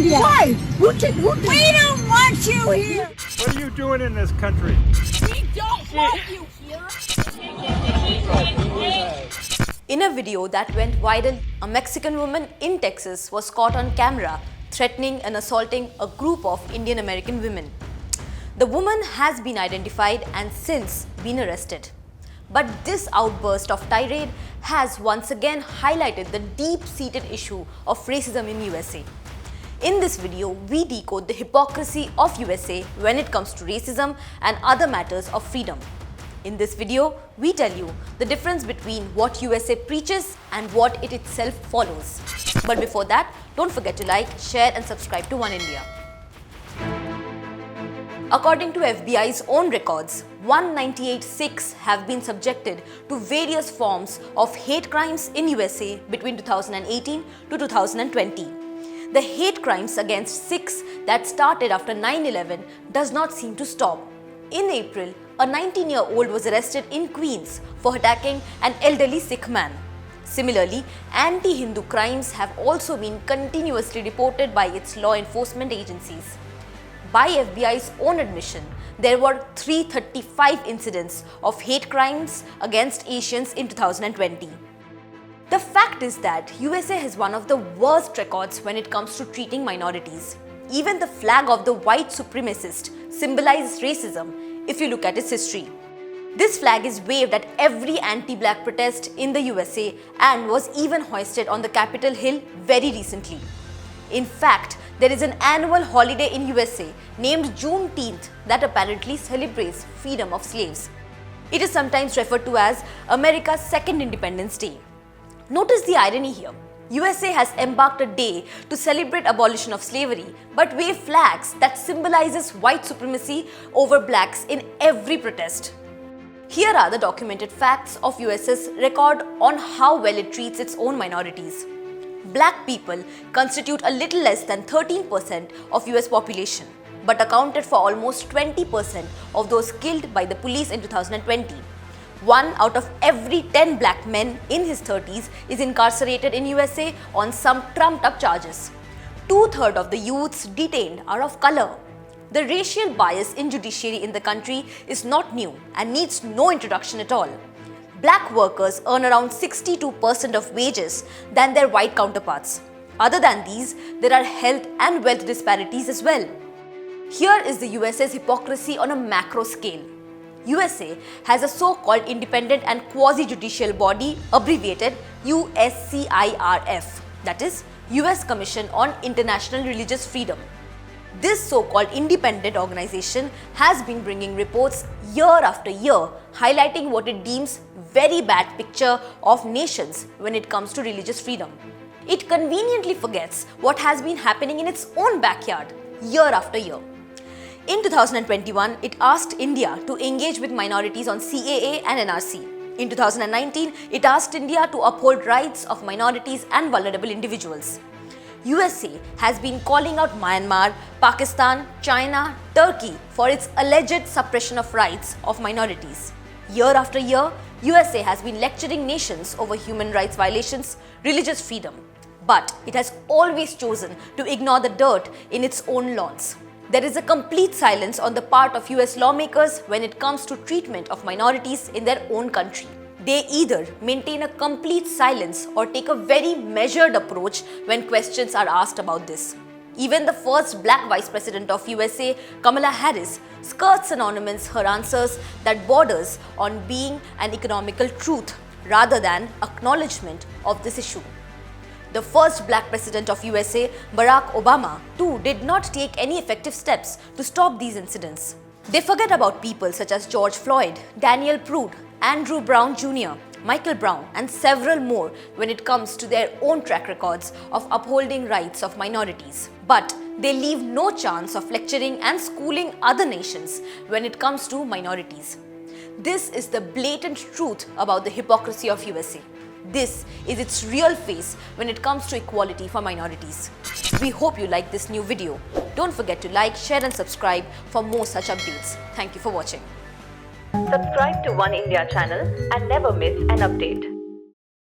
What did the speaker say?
India. Why? We don't want you here. What are you doing in this country? We don't want you here. In a video that went viral, a Mexican woman in Texas was caught on camera threatening and assaulting a group of Indian American women. The woman has been identified and since been arrested. But this outburst of tirade has once again highlighted the deep-seated issue of racism in USA. In this video, we decode the hypocrisy of USA when it comes to racism and other matters of freedom. In this video, we tell you the difference between what USA preaches and what it itself follows. But before that, don't forget to like, share and subscribe to Oneindia. According to FBI's own records, 198 Sikhs have been subjected to various forms of hate crimes in USA between 2018 to 2020. The hate crimes against Sikhs that started after 9/11 does not seem to stop. In April, a 19-year-old was arrested in Queens for attacking an elderly Sikh man. Similarly, anti-Hindu crimes have also been continuously reported by its law enforcement agencies. By FBI's own admission, there were 335 incidents of hate crimes against Asians in 2020. The fact is that USA has one of the worst records when it comes to treating minorities. Even the flag of the white supremacist symbolizes racism if you look at its history. This flag is waved at every anti-black protest in the USA and was even hoisted on the Capitol Hill very recently. In fact, there is an annual holiday in USA named Juneteenth that apparently celebrates freedom of slaves. It is sometimes referred to as America's second Independence Day. Notice the irony here. USA has embarked a day to celebrate abolition of slavery, but wave flags that symbolizes white supremacy over blacks in every protest. Here are the documented facts of US's record on how well it treats its own minorities. Black people constitute a little less than 13% of US population, but accounted for almost 20% of those killed by the police in 2020. 1 out of every 10 black men in his 30s is incarcerated in USA on some trumped-up charges. 2/3 of the youths detained are of color. The racial bias in judiciary in the country is not new and needs no introduction at all. Black workers earn around 62% of wages than their white counterparts. Other than these, there are health and wealth disparities as well. Here is the USA's hypocrisy on a macro scale. USA has a so-called independent and quasi-judicial body abbreviated USCIRF, that is, US Commission on International Religious Freedom. This so-called independent organization has been bringing reports year after year highlighting what it deems very bad picture of nations when it comes to religious freedom. It conveniently forgets what has been happening in its own backyard year after year. In 2021, it asked India to engage with minorities on CAA and NRC. In 2019, it asked India to uphold rights of minorities and vulnerable individuals. USA has been calling out Myanmar, Pakistan, China, Turkey for its alleged suppression of rights of minorities. Year after year, USA has been lecturing nations over human rights violations, religious freedom. But it has always chosen to ignore the dirt in its own lawns. There is a complete silence on the part of US lawmakers when it comes to treatment of minorities in their own country. They either maintain a complete silence or take a very measured approach when questions are asked about this. Even the first black vice president of USA, Kamala Harris, skirts and ornaments her answers that borders on being an economical truth rather than acknowledgement of this issue. The first black president of USA, Barack Obama, too did not take any effective steps to stop these incidents. They forget about people such as George Floyd, Daniel Prude, Andrew Brown Jr., Michael Brown and several more when it comes to their own track records of upholding rights of minorities. But they leave no chance of lecturing and schooling other nations when it comes to minorities. This is the blatant truth about the hypocrisy of USA. This is its real face when it comes to equality for minorities. We hope you like this new video. Don't forget to like, share and subscribe for more such updates. Thank you for watching. Subscribe to Oneindia channel and never miss an update.